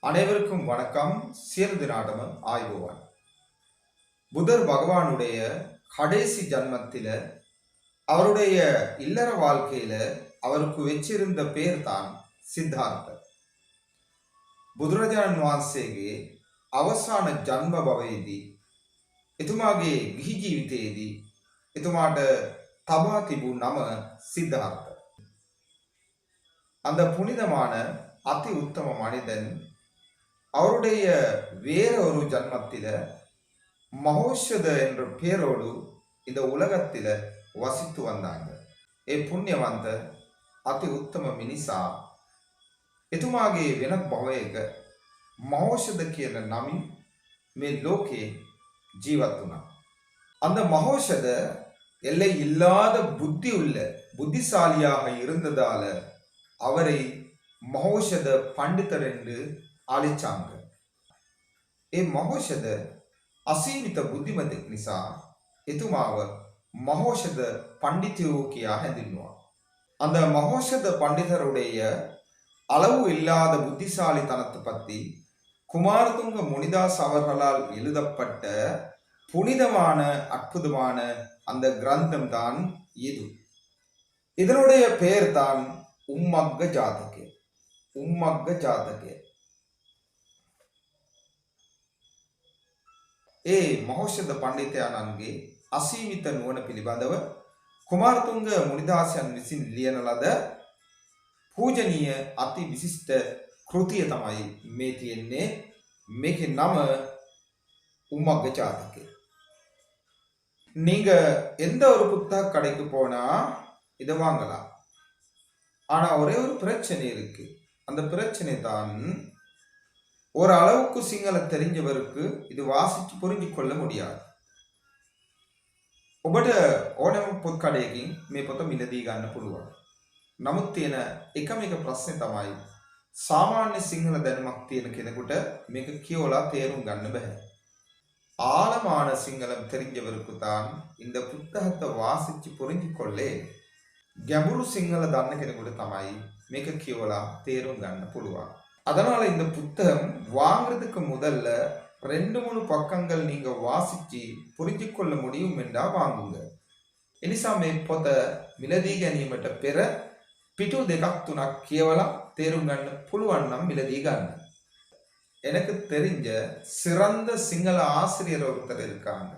அனைவருக்கும் வணக்கம். சேர்ந்து நாடகம் ஆய்வுவான். புதர் பகவானுடைய கடைசி ஜன்மத்தில அவருடைய இல்லற வாழ்க்கையில அவருக்கு வச்சிருந்த பேர் தான் சித்தார்த்தர். බුදුරජාණන් වහන්සේගේ අවසාන ජන්ම භවයේදී එතුමාගේ ගිහි ජීවිතයේදී එතුමාට තබා තිබූ නම சித்தார்த்த. அந்த புனிதமான அதி உத்தம மனிதன் அவருடைய வேற ஒரு ஜன்மத்தில மகோஷத என்ற பேரோடு இந்த உலகத்தில வசித்து வந்தாங்க. புண்ணியவந்த அதி உத்தம மினிசா එතුමාගේ වෙනත් භවයක මහෝෂධ කියන නමින් මේ ලෝකේ ජීවත් වුණා. அந்த மகோஷத எல்லை இல்லாத புத்தி உள்ள புத்திசாலியாக இருந்ததால அவரை மகோஷத பண்டிதர் என்று අලිචංග. මහෝෂධ අසීමිත බුද්ධිමතෙක් නිසා එතුමාව மகோஷத பண்டிතයෝ කියා හැඳින්වුවා. அந்த மகோஷத பண்டிதருடைய அளவு இல்லாத புத்திசாலித்தனத்தை பற்றி குமாரதுங்க முனிதாஸ் அவர்களால் எழுதப்பட்ட புனிதமான அற்புதமான அந்த கிரந்தம் தான் இது. இதனுடைய பெயர் தான் உம்மக்க ஜாதகே. உம்மக்க ஜாதகே. මහෝෂධ පණ්ඩිතයාණන්ගේ අසීමිත නුවණ පිළිබඳව කුමාරතුංග මුනිදාසයන් විසින් ලියන ලද පූජනීය අති විශිෂ්ට කෘතිය තමයි මේ තියෙන්නේ. මේකේ නම உம்மக்க ஜாதகே. நீங்க எந்த ஒரு புத்தக கடைக்கு போனா இதை வாங்கலாம். ஆனா ஒரே ஒரு பிரச்சனை இருக்கு. அந்த பிரச்சனை தான் ஒரு அளவுக்கு சிங்களம் தெரிஞ்சவருக்கு இது வாசிச்சு புரிஞ்சு கொள்ள முடியாது. ඔබට ඕනෑම පොත් කඩයකින් මේ පොත මිලදී ගන්න පුළුවන්. නමුත් තියෙන එකම එක ප්‍රශ්නේ තමයි සාමාන්‍ය සිංහල දැනුමක් තියෙන කෙනෙකුට මේක කියවලා තේරුම් ගන්න බෑ. ஆழமான சிங்களம் தெரிஞ்சவருக்கு தான் இந்த புத்தகத்தை வாசிச்சு புரிஞ்சு கொள்ளே. ගැඹුරු සිංහල දන්න කෙනෙකුට තමයි මේක කියවලා තේරුම් ගන්න පුළුවන්. அதனால இந்த புத்தகம் வாங்குறதுக்கு முதல்ல 2-3 பக்கங்கள் நீங்க வாசிச்சு புரிஞ்சு கொள்ள முடியும் என்றா வாங்குங்க. එනිසා මේ පොත මිලදී ගැනීමට පෙර පිටු 2-3ක් කියවලා තේරුම් ගන්න පුළුවන් නම් මිලදී ගන්න. எனக்கு தெரிஞ்ச சிறந்த சிங்கள ஆசிரியர் ஒருத்தர் இருக்காங்க.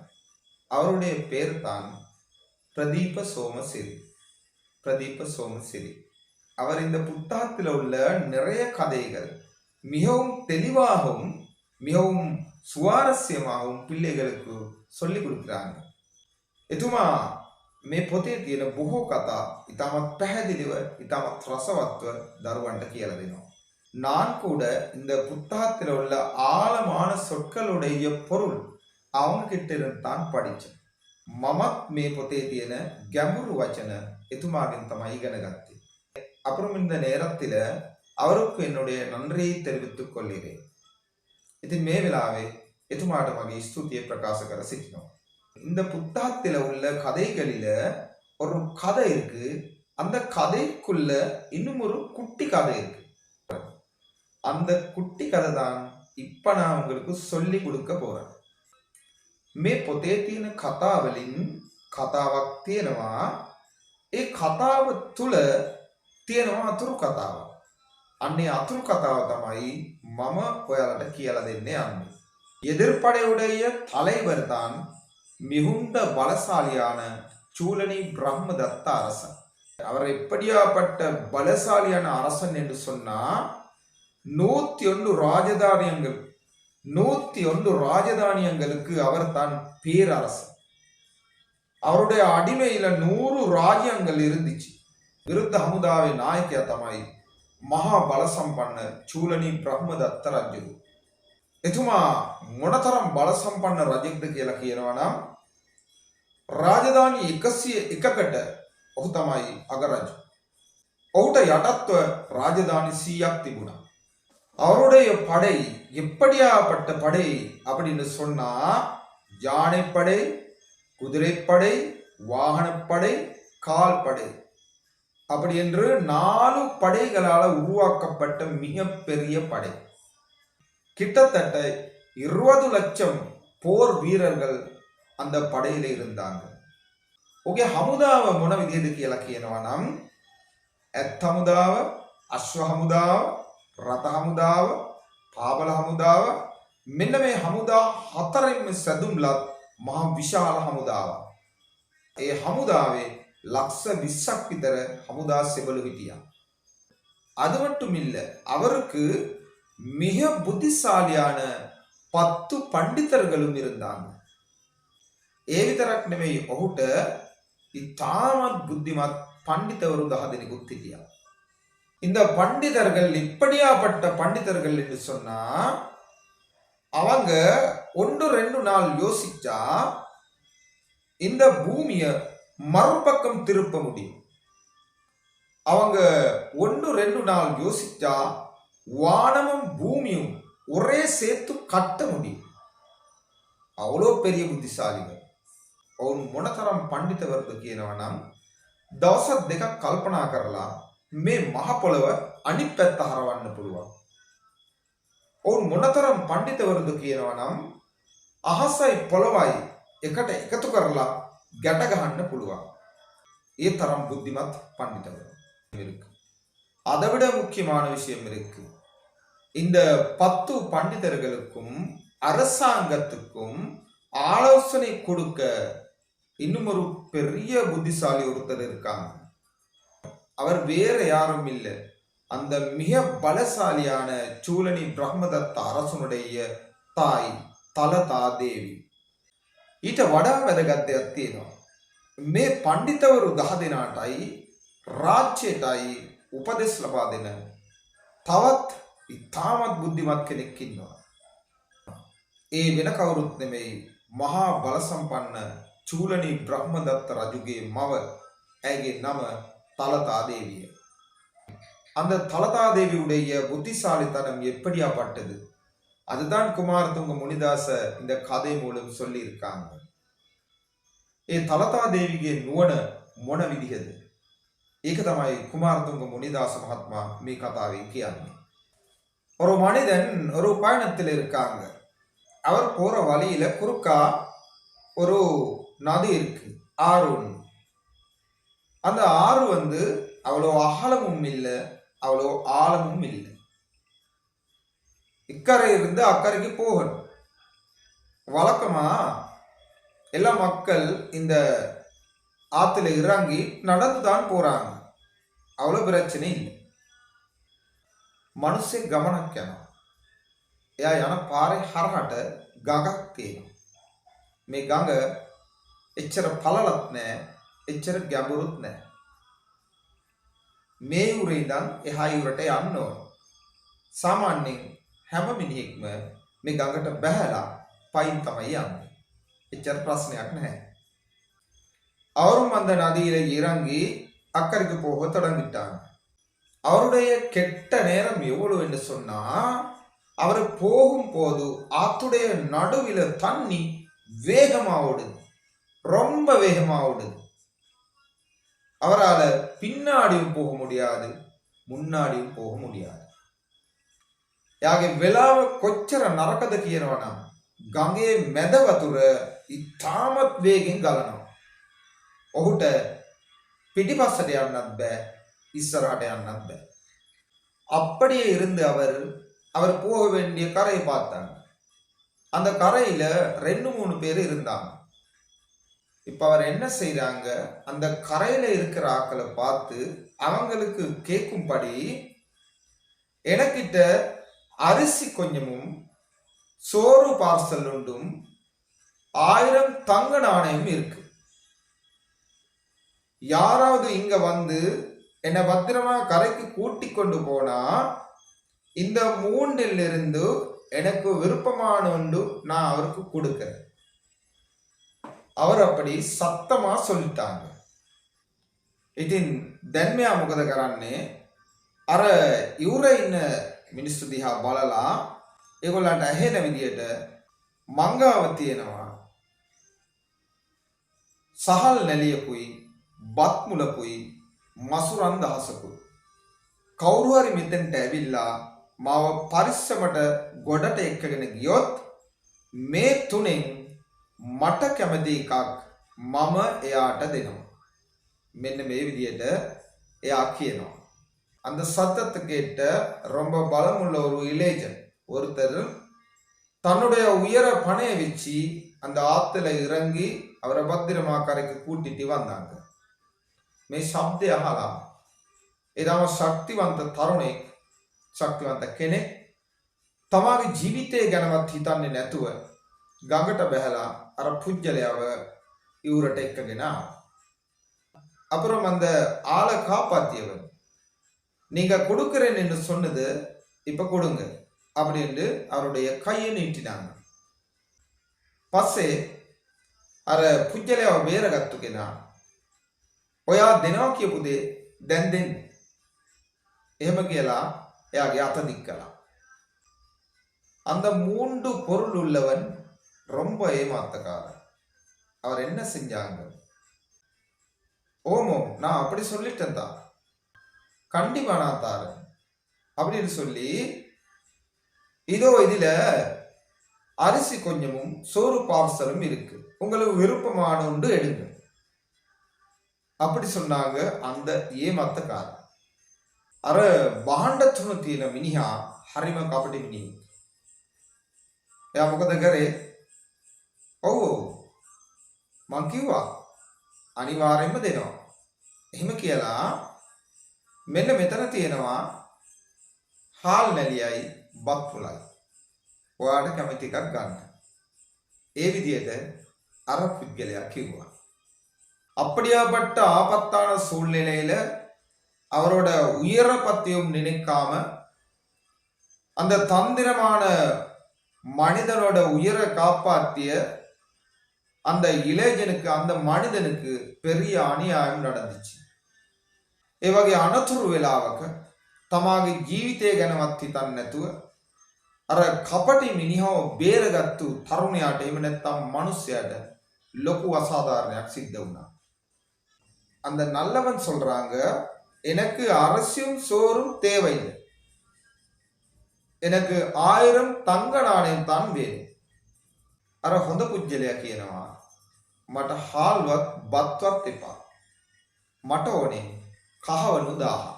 அவருடைய பேர் தான் பிரதீப சோமசிரி. பிரதீப சோமசிரி அவர் இந்த புத்தகத்தில் உள்ள நிறைய கதைகள் மிகவும் தெளிவாகவும் மிகவும் சுவாரஸ்யமாகவும் பிள்ளைகளுக்கு சொல்லிக் கொடுக்குறாங்க. එතුමා මේ පොතේ තියෙන බොහෝ කතා ඉතාමත් පැහැදිලිව ඉතාමත් රසවත්ව දරුවන්ට කියලා දෙනවා. நான் கூட இந்த புத்தகத்தில் உள்ள ஆழமான சொற்களுடைய பொருள் அவங்க கிட்ட இருந்து தான் படித்தேன். මමත් මේ පොතේ තියෙන ගැඹුරු වචන එතුමාගෙන් තමයි ඉගෙන ගත්තේ. அப்புறம் இந்த நேரத்தில் அவருக்கு என்னுடைய நன்றியை தெரிவித்துக் கொள்கிறேன். ඉතින් මේ වෙලාවේ එතුමාට මගේ ස්තුතිය ප්‍රකාශ කර සිටිනවා. இந்த புத்தகத்தில் உள்ள கதைகளில ஒரு கதை இருக்கு. அந்த கதைக்குள்ள இன்னும் ஒரு குட்டி கதை இருக்கு. அந்த குட்டி கதை தான் இப்ப நான் உங்களுக்கு சொல்லி கொடுக்க போறேன். මේ පොතේ තියෙන කතාවලින් කතාවක් තියෙනවා. ඒ කතාව තුල තියෙනවා අතුරු කතාවක්. අන්නේ අතුරු කතාව තමයි මම ඔයාලට කියලා දෙන්න යන්නේ. எதிர்ப்படையுடைய தலைவர் தான் மிகுந்த பலசாலியான சூலனி பிரம்மதத்த அரசன். அவர் எப்படியாப்பட்ட பலசாலியான அரசன் என்று சொன்னா 101 ராஜதானியங்களுக்கு அவர் தான் பேரரசன். அவருடைய அடிமையில 100 ராஜ்யங்கள் இருந்துச்சு. විරුද්ධ හමුදාවේ නායකයා තමයි මහා බල සම්පන්න චූලනී බ්‍රහ්මදත්ත රජු. එතුමා මොනතරම් බල සම්පන්න රජෙක්ද කියලා කියනවා නම් රාජධානි 101කට ඔහු තමයි අගරජු. ඔහුට යටත්ව ராஜதானி 100ක් තිබුණා. அவருடைய படை எப்படியாப்பட்ட படை அப்படின்னு சொன்னா யானைப்படை, குதிரைப்படை, வாகனப்படை, கால்படை அப்படி என்று 4 படைகளால் உருவாக்கப்பட்ட மிகப்பெரிய படை. கிட்டத்தட்ட 20 லட்சம் போர் வீரர்கள் அந்த படையில இருந்தாங்க. ඔගේ හමුදාව මොන විදිහද කියලා කියනවා නම් ඇත් හමුදාව, අශ්ව හමුදාව, රථ හමුදාව, පාබල හමුදාව මෙන්න මේ හමුදා හතරෙන්ම සැදුම්ලත් මහා විශාල හමුදාවක්. ඒ හමුදාවේ ලක්ෂ 20ක් විතර හමුදா செவலு හිටියා. அது மட்டும் இல்ல, அவருக்கு மிக புத்திசாலியான 10 பண்டிதர்களும் இருந்தாங்க. ඒ විතරක් නෙමෙයි, ඔහුට ඉතාමත් බුද්ධිමත් பண்டிதවරු 10 දෙනෙකුත් හිටියා. இந்த பண்டிதர்கள் இப்படியாப்பட்ட பண்டிதர்கள் என்று சொன்னா அவங்க 1-2 நாள் யோசிச்சா இந்த பூமியை மறுபக்கம் திருப்ப முடியும். அவங்க 1-2 நாள் யோசிச்சா வானமும் பூமியும் ஒரே சேர்த்து கட்ட முடியும். அவ்வளோ பெரிய புத்திசாலிகள். ඔවුන් මොනතරම් පඬිතවරුද කියනවා නම් දවස් දෙකක් කල්පනා කරලා මේ මහ පොළව අනිත් පැත්ත හරවන්න පුළුවන්. ඔවුන් මොනතරම් පඬිතවරුද කියනවා නම් අහසයි පොළවයි එකට එකතු කරලා ගැට ගහන්න පුළුවන්. ඒ තරම් බුද්ධිමත් பண்டிதவர் இருக்கு. அதை விட முக்கியமான விஷயம் இருக்கு. இந்த 10 பண்டிதர்களுக்கும் அரசாங்கத்துக்கும் ஆலோசனை கொடுக்க இன்னும் ஒரு பெரிய புத்திசாலி ஒருத்தர் இருக்காங்க. அவர் வேற யாரும் இல்லை, அந்த மிக பலசாலியான சூலனி பிரம்மதத்த அரசனுடைய தாய் தலதா தேவி. ඊට වඩා වැදගත් දෙයක් තියෙනවා. මේ පඬිතවරු 10 දෙනාටයි රාජ්‍යයටයි උපදෙස් ලබා දෙන තවත් ඉතාමත් බුද්ධිමත් කෙනෙක් ඉන්නවා. ඒ වෙන කවුරුත් නෙමෙයි, මහා බල සම්පන්න චූලනි பிரம்மதத்த රජුගේ මව. ඇගේ නම தலதா தேவி. அந்த தலதா தேவியுடைய புத்திசாலித்தனம் எப்படியாப்பட்டது, அதுதான் குமாரதுங்க முனிதாச இந்த கதை மூலம் சொல்லி இருக்காங்க. ඒ தலதா தேவிගේ නුවණ මොන විදිහද? ඒක තමයි குமாரதுங்க முனிதாச மகாத்மா මේ கதாவை කියන්නේ. ஒரு மனிதன் ஒரு பயணத்தில் இருக்காங்க. அவர் போற வழியில குறுக்கா ஒரு நதி இருக்கு, ஆறு ஒன்று. அந்த ஆறு அவ்வளோ அகலமும் இல்லை, அவ்வளோ ஆழமும் இல்லை. இக்கரை இருந்து அக்கறைக்கு போகணும். வழக்கமா எல்லா மக்கள் இந்த ஆத்துல இறங்கி நடந்துதான் போறாங்க. அவ்வளோ பிரச்சனை இல்லை. මනුස්සේ ගමනක් යනවා. එයා යන පාරේ හරහට ගඟක් තියෙනවා. මේ ගඟ එච්චර පළලත් නැහැ, එච්චර ගැඹුරුත් නැහැ. මේ උරේ ඉඳන් එහා උරට යන්න ඕන. සාමාන්‍යයෙන් හැම මිනිහෙක්ම මේ ගඟට බැහැලා පයින් තමයි යන්නේ. එච්චර ප්‍රශ්නයක් නැහැ. அவரும் அந்த நதியில இறங்கி அக்கறைக்கு போக தொடங்கிட்டாங்க. அவருடைய கெட்ட நேரம் எவ்வளவு என்று சொன்னா, அவர் போகும்போது ஆத்துடைய நடுவில தண்ணி வேகமா ஓடுது, ரொம்ப வேகமா ஓடுது. அவரால் பின்னாடியும் போக முடியாது, முன்னாடியும் போக முடியாது. යාගේ වෙලාව කොච්චර නරකද කියනවනම් ගඟේ මැද වතුර ඉතාමත් වේගෙන් ගලනවා. ඔහුට පිටිපස්සට යන්නත් බෑ, இஸ்ஸராட்ட அண்ணாத்த. அப்படியே இருந்து அவர் போக வேண்டிய கரையை பார்த்தாங்க. அந்த கரையில 2-3 பேர் இருந்தாங்க. இப்ப அவர் என்ன செய்றாங்க, அந்த கரையில இருக்கிற ஆட்களை பார்த்து அவங்களுக்கு கேட்கும்படி, எனக்கிட்ட அரிசி கொஞ்சமும் சோறு பார்சல் உண்டும் 1000 தங்க நாணயம் இருக்கு. யாராவது இங்க என்னை பத்திரமா கரைக்கு கூட்டி கொண்டு போனா இந்த 3லிருந்து எனக்கு விருப்பமான ஒன்று நான் அவருக்கு கொடுக்கிறேன். அவர் அப்படி சத்தமா சொல்லிட்டாங்க. ඉතින් දැන් මෙයා මොකද කරන්නේ, අර ඉවුරේ ඉන්න මිනිස්සු දිහා බලලා ඒගොල්ලන්ට ඇහෙන විදියට මංගාව තියෙනවා, සහල් නැලියකුයි, බත් මුලකුයි, මසුරන් දහසකුයි. කවුරු හරි මෙතෙන්ට ඇවිල්ලා මාව පරිස්සමට ගොඩට එක්කගෙන ගියොත් මේ තුනෙන් මට කැමති එකක් මම එයාට දෙනවා. මෙන්න මේ விதிයට එයා කියනවා. அந்த சத்தத்தை கேட்ட ரொம்ப பலமுள்ள ஒரு இளைஞன் ஒருத்தர் தன்னுடைய உயர பணையை வச்சு அந்த ஆத்துல இறங்கி அவரை பத்திரமா கரைக்கு கூட்டிட்டு வந்தாங்க. මේ ශබ්දය අහලා එදාම ශක්තිවන්ත තරුණෙක් ශක්තිවන්ත කෙනෙක් තමාගේ ජීවිතය ගැනවත් හිතන්නේ නැතුව ගඟට බැහැලා අර පුජ්‍යලයව ඉවුරට එක්කගෙන அப்புறம் அந்த ஆளை காப்பாத்தியவன் நீங்க கொடுக்கிறேன்னு சொன்னது இப்ப கொடுங்க அப்படின்னு அவருடைய கையை நீட்டினாங்க. පස්සේ අර පුජ්‍යලයව බේරගත්තු කෙනා ඔයා දෙනවා කියපු දේ දැන් දෙන්න. එහෙම කියලා එයාගේ අත දික් කළා. அந்த மூன்று பொருள் உள்ளவன் ரொம்ப ஏமாத்தக்காரன். அவர் என்ன செஞ்சாங்க? ஓமோ நான் அப்படி சொல்லிட்டேன் தான், கண்டிப்பா நான் தாரேன் அப்படின்னு சொல்லி இதோ இதுல அரிசி கொஞ்சமும் சோறு பார்சலும் இருக்கு, உங்களுக்கு விருப்பமான ஒன்று எடுங்க அப்படி சொன்னாங்க அந்த ஏமாத்தக்காரன். අර බහණ්ඩ තුන තියෙන මිනිහා හරිම කපටි මිනිහෙක්. එයා මොකද කරේ? ඔව් මං කිව්වා අනිවාර්යෙන්ම දෙනවා. එහෙම කියලා මෙන්න මෙතන තියෙනවා හාල් නැලියයි බත් පුලයි. ඔයාට කැමති එකක් ගන්න. ඒ විදිහට අර පුද්ගලයා කිව්වා. அப்படியாப்பட்ட ஆபத்தான சூழ்நிலையில அவரோட உயர பத்தியும் நினைக்காம அந்த தந்திரமான மனிதனோட உயர காப்பாற்றிய அந்த இளைஞனுக்கு அந்த மனிதனுக்கு பெரிய அநியாயம் நடந்துச்சு. ඒ වගේ අනතුරු වෙලාවක තමාගේ ජීවිතය ගැනවත් හිතන්නේ නැතුව අර කපටි මිනිහව බේරගත්තු තරුණයාට එහෙම නැත්නම් මිනිසයාට ලොකු අසාධාරණයක් සිද්ධ වුණා. அந்த நல்லவன் சொல்றாங்க, எனக்கு அரசியும் சோறும் தேவையில்லை, எனக்கு 1000 தங்க நாணயம் தான் வேணும். අර හොඳ පුජ්‍යලයා කියනවා මට හාල්වත් බත්වත් එපා, මට ඕනේ කහවණු 1000.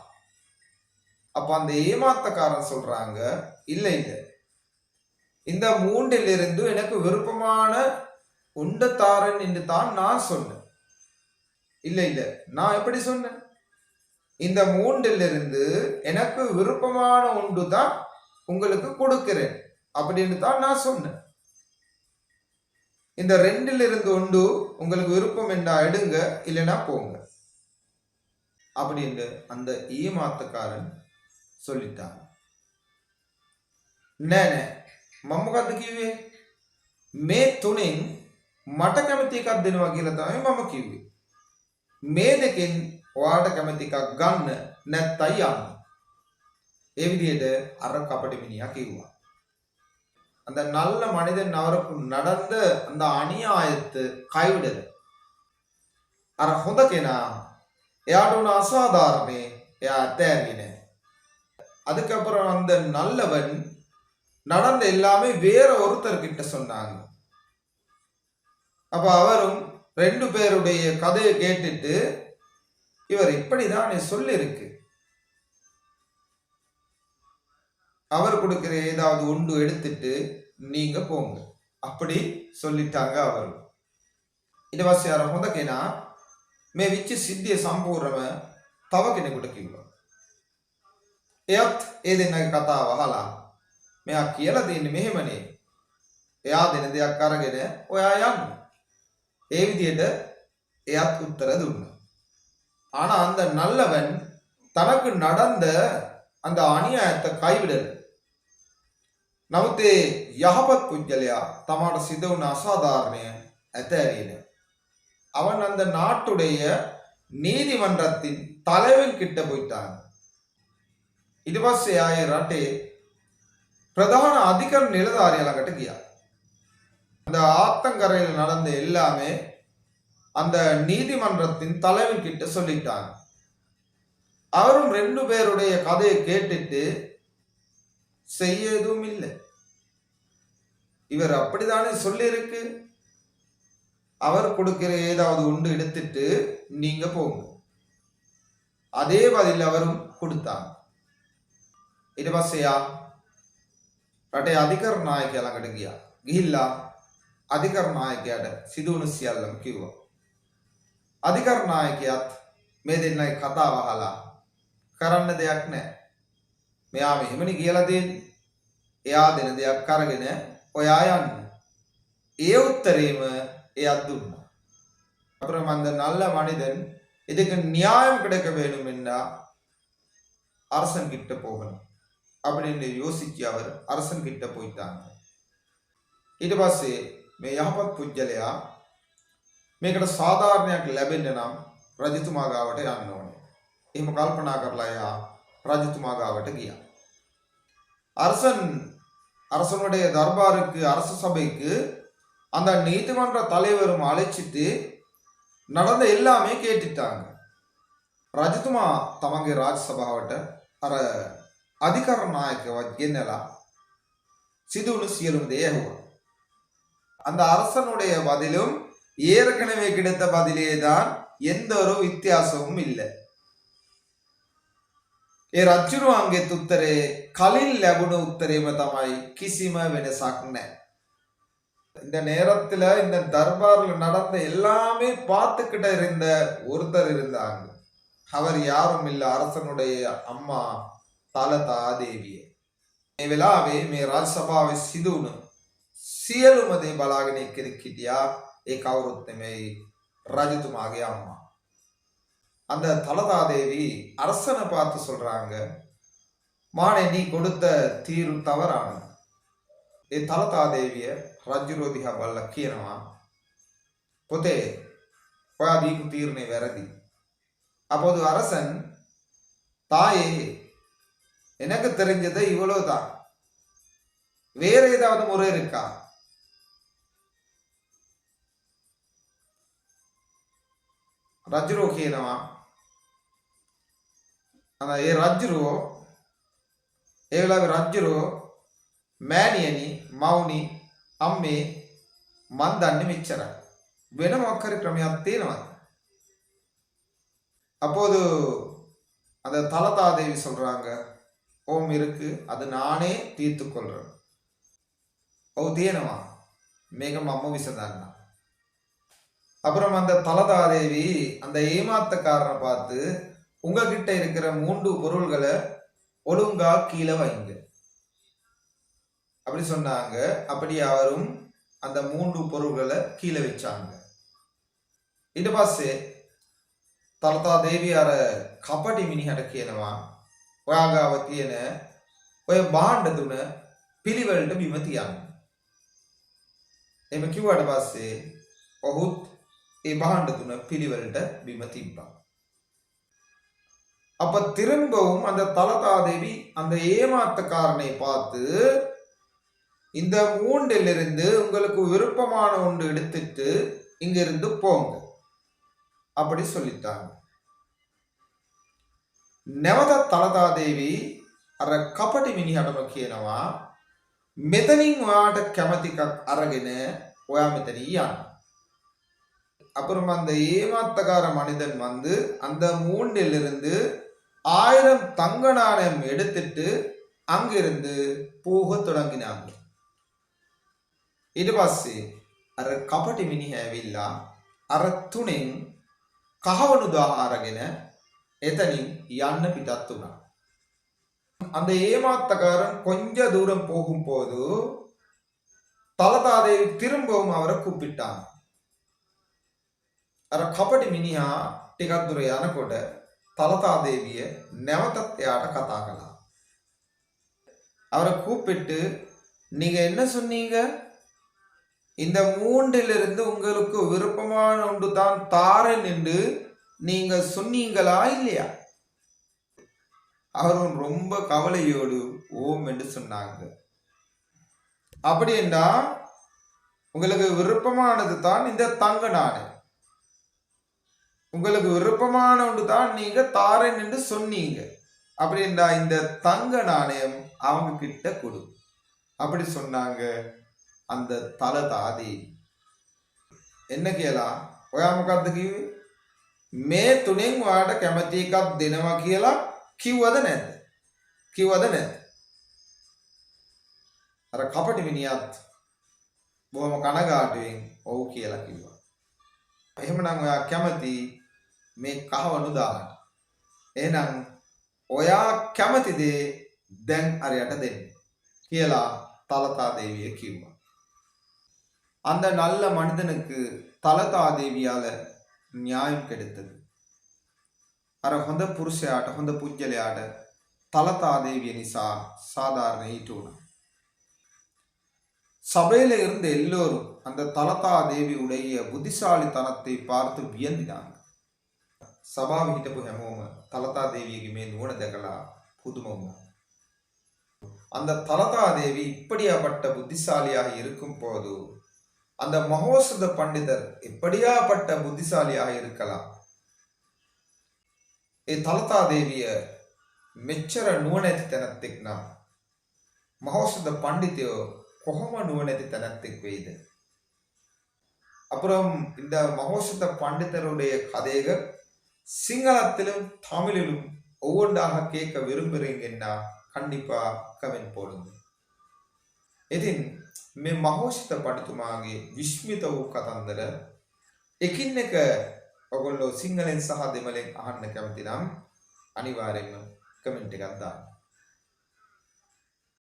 அப்ப அந்த ஏமாத்தக்காரன் சொல்றாங்க, இல்ல இல்ல, இந்த மூன்றிலிருந்து எனக்கு விருப்பமான உண்ட தாரன் என்று தான் நான் சொன்னேன். இல்ல இல்ல, நான் எப்படி சொன்னேன்? இந்த மூன்றிலிருந்து எனக்கு விருப்பமான ஒன்று தான் உங்களுக்கு கொடுக்கிறேன் அப்படின்னு தான் நான் சொன்னேன். இந்த ரெண்டிலிருந்து ஒன்று உங்களுக்கு விருப்பம் என்றா எடுங்க, இல்லைன்னா போங்க அப்படின்னு அந்த ஏமாத்தக்காரன் சொல்லிட்டான். නෑ නෑ, මම මොකද්ද කිව්වේ? මේ තුනෙන් මට කැමති එකක් දෙනවා කියලා තමයි මම කිව්වේ. මේ දෙකෙන් ඔයාට කැමති එකක් ගන්න නැත්තයි යන්න. ඒ විදිහට අර කපටි මිනිහා කිව්වා. அந்த நல்ல மனிதன் அவருக்கு நடந்த அந்த அநியாயத்தை கைவிடல. අර හොඳ කෙනා එයාට උන අසාධාරණේ එයා අතෑරියේ නැහැ. அதுக்கப்புறம் அந்த நல்லவன் நடந்த எல்லாமே வேற ஒருத்தர்கிட்ட சொன்னாங்க. அப்ப அவரும் 2 பேருடைய கதையை கேட்டுட்டு இவர் இப்படிதான் சொல்லிருக்கு, அவர் கொடுக்கிற ஏதாவது ஒன்று எடுத்துட்டு நீங்க போங்க அப்படி சொல்லிட்டாங்க அவர். ඊට පස්සේ අර හොඳ කෙනා මේ විච්ච සිද්ධිය සම්පූර්ණම තව කෙනෙකුට කිව්වා. එයත් ඒ දෙන්නගේ කතාව අහලා මෙයා කියලා දෙන්නේ මෙහෙමනේ, එයා දෙන දෙයක් අරගෙන ඔයා යන්න. ඒ විදිහට එයත් උත්තර දුන්නා. ஆனா அந்த நல்லவன் தனக்கு நடந்த அந்த அநியாயத்தை கைவிடல. නමුත් ඒ යහපත් පුජ්‍යලයා තමාට සිද්ධ වුණ අසාධාරණය ඇතෑරියේ නැහැ. அவன் அந்த நாட்டுடைய நீதிமன்றத்தின் தலைவன் கிட்ட போயிட்டாங்க. ඊට පස්සේ ආයේ රටේ பிரதான அதிகார நிலதாரியா ළඟට ගියා. அந்த ஆத்தங்கரையில் நடந்த எல்லாமே அந்த நீதிமன்றத்தின் தலைவன் கிட்ட சொல்லிட்டாங்க. அவரும் 2 பேருடைய கதையை கேட்டுட்டு செய்ய எதுவும் இல்லை. இவர் அப்படித்தானே சொல்லி இருக்கு. அவர் கொடுக்கிற ஏதாவது ஒன்று எடுத்துட்டு நீங்க போங்க. அதே பதில் அவரும் கொடுத்தாங்க. ඊට පස්සේ යා රටේ අධිකරණ නායකයා ළඟට ගියා. ගිහිල්ලා අධිකරණ නායකයාට සිදුවුණු සියල්ලම කිව්වා. අධිකරණ නායකයාත් මේ දෙන්නගේ කතාව අහලා කරන්න දෙයක් නැහැ. මෙයා මෙහෙමනේ කියලා දෙන්නේ. එයා දෙන දෙයක් අරගෙන ඔයා යන්න. ඒ උත්තරේම එයා දුන්නා. அப்புறம் அந்த நல்ல மனிதன் இதுக்கு நியாயம் கிடைக்க வேண்டும் என்றா அரசன் கிட்ட போகணும் அப்படின்னு யோசிச்சு அவர் அரசன் கிட்ட போயிட்டாங்க. ඊට පස්සේ මේ යහපත් පුජ්‍යලයා මේකට සාධාරණයක් ලැබෙන්න නම් රජතුමා ගාවට යන්න ඕනේ. එහෙම කල්පනා කරලා එයා රජතුමා ගාවට ගියා. அரசனுடைய தர்பாருக்கு அரச சபைக்கு அந்த நீதிமன்ற தலைவரும் அழைச்சிட்டு நடந்த எல்லாமே கேட்டுட்டாங்க. රජතුමා තමන්ගේ රාජ සභාවට අර අධිකරණ නායකව ගෙන්නලා සිදුවුණු සියලුම දේ ඇහුවා. அந்த அரசனுடைய பதிலும் ஏற்கனவே கிடைத்த பதிலே தான், எந்த ஒரு வித்தியாசமும் இல்லை. ඒ රජුරුවන්ගේ උත්තරේ කලින් ලැබුණු උත්තරේම තමයි, කිසිම වෙනසක් නැහැ. இந்த நேரத்துல இந்த தர்பார்ல நடந்த எல்லாமே பார்த்துக்கிட்ட இருந்த ஒருத்தர் இருந்தாங்க. அவர் யாரும் இல்ல, அரசனுடைய අම්මා තලතා දේවිය. මේ වෙලාවේ මේ රාජ සභාවේ සිදුවුණු සියලුම දේ බලාගෙන එක්කෙනෙක් හිටියා. ඒ කවුරුත් නෙමෙයි, රජතුමාගේ අම්මා. அந்த தலதா தேவி அரசனை பார்த்து சொல்றாங்க, மானே நீ கொடுத்த தீர்வு தவறானது. ඒ තලතා දේවිය රජුරෝ දිහා බලලා කියනවා, පුතේ ඔයා දීපු තීරණේ වැරදි. அப்போது அரசன், தாயே எனக்கு தெரிஞ்சது இவ்வளவுதான், வேற ஏதாவது முறை இருக்கா? රජුරෝ කියනවා, ඒ රජුරෝ ඒ වෙලාවේ රජුරෝ මෑණියනි, මවුනි, අම්මේ මන් දන්නේ මෙච්චරයි. වෙන මොකක් හරි ක්‍රමයක් තියෙනවද? அப்போது அந்த தலதா தேவி சொல்றாங்க, ஓம் இருக்கு, அது நானே தீர்த்து கொள்றேன். ஓ තියෙනවා, මේක මම විසඳන්නම්. அப்புறம் அந்த தலதா தேவி அந்த ஏமாத்தக்காரனை பார்த்து, உங்ககிட்ட இருக்கிற 3 பொருள்களை ஒழுங்கா கீழே வைங்க அப்படி சொன்னாங்க. அப்படி அவரும் அந்த 3 பொருள்களை கீழே வச்சாங்க. ඊට පස්සේ තලතා දේවිය අර කපටි මිනිහට කියනවා, ඔයා ගාව තියෙන ඔය භාණ්ඩ තුන පිළිවෙලට බිම තියන්න. එහෙම කිව්වට පස්සේ ඔහුත් ඒ භාණ්ඩ තුන පිළිවෙලට බිම තිබ්බා. அப்ப திரும்பவும் அந்த தலதா தேவி அந்த ஏமாத்தக்காரனை பார்த்து, இந்த 3லிருந்து உங்களுக்கு விருப்பமான ஒன்று எடுத்துட்டு இங்கிருந்து போங்க அப்படி சொல்லிட்டாங்க. නැවත තලතා දේවි අර කපටි මිනිහටම කියනවා, මෙතනින් ඔයාට කැමති එකක් අරගෙන ඔයා මෙතනින් යන්න. அப்புறம் அந்த ஏமாத்தக்கார மனிதன் வந்து அந்த 3லிருந்து 1000 தங்க நாணயம் எடுத்துட்டு அங்கிருந்து போக தொடங்கினாங்க. ඊට පස්සේ අර කපටි මිනිහා ඇවිල්ලා අර 3න් කහවණු 1000 අරගෙන එතනින් යන්න පිටත් වුණා. அந்த ஏமாத்தக்காரன் கொஞ்ச தூரம் போகும்போது தலதா தேவி திரும்பவும் அவரை கூப்பிட்டாங்க. අර කපටි මිනිහා ටිකක් දුර යනකොට තලතා දේවිය නැවතත් එයාට කතා කළා. அவரை கூப்பிட்டு, நீங்க என்ன சொன்னீங்க? இந்த 3லிருந்து உங்களுக்கு விருப்பமான ஒன்று தான் தாரேன் என்று நீங்க சொன்னீங்களா இல்லையா? அவரும் ரொம்ப கவலையோடு ஓம் என்று சொன்னாங்க. அப்படி என்றா உங்களுக்கு விருப்பமானது தான் இந்த தங்க நாணயம், உங்களுக்கு விருப்பமான ஒன்று தான் நீங்க தாரேன் என்று சொன்னீங்க. அப்படின்னா இந்த தங்க நாணயம் அவங்க கிட்ட கொடு அப்படி சொன்னாங்க அந்த தலதாதி. என்ன කියලා ඔයා මොකද්ද කිව්වේ? මේ තුනෙන් ඔයාට කැමති එකක් දෙනවා කියලා කිව්වද නැද්ද? කිව්වද නැද්ද? අර කපටි මිනිහත් බොහොම කනගාටුවෙන් ඔව් කියලා කිව්වා. එහෙමනම් ඔයා කැමති මේ කහවණු දාන්න. එහෙනම් ඔයා කැමති දේ දැන් අරයට දෙන්න කියලා தலதா தேவியை කිව්වා. அந்த நல்ல மனிதனுக்கு தலதா தேவியால நியாயம் கிடைத்தது. අර හොඳ පුරුෂයාට හොඳ පුජ්‍යලයාට தலதா தேவிய නිසා சாதாரண ஈட்டு உணவு. சபையில இருந்த எல்லோரும் அந்த தலதா தேவியுடைய புத்திசாலித்தனத்தை பார்த்து வியந்தினாங்க. සභාවේ හිටපු හැමෝම தலதா தேவியගේ මේ නුවණ දැකලා පුදුම වුණා. அந்த தலதா தேவி இப்படியாப்பட்ட புத்திசாலியாக இருக்கும் போது அந்த மகோசத பண்டிதர் எப்படியாப்பட்ட புத்திசாலியாக இருக்கலாம்? ඒ தலதா தேவிய මෙච්චර නුවණැති තැනැත්තෙක් නම් மகோசத பண்டிතයෝ කොහොම නුවණැති තැනැත්තෙක් වෙයිද? அப்புறம் இந்த மகோசத பண்டிதருடைய கதைகள் சிங்களத்திலும் தமிழிலும் ஒவ்வொன்றாக கேட்க விரும்புறீங்கன்னா கண்டிப்பா கமெண்ட் போடுங்க. ඉතින් මේ මහෝෂිත පඬිතුමාගේ විශ්මිත වූ කතන්දර එකින් එක ඔයගොල්ලෝ සිංහලෙන් සහ දෙමළෙන් අහන්න කැමති නම් අනිවාර්යෙන්ම කමෙන්ට් එකක් දාන්න.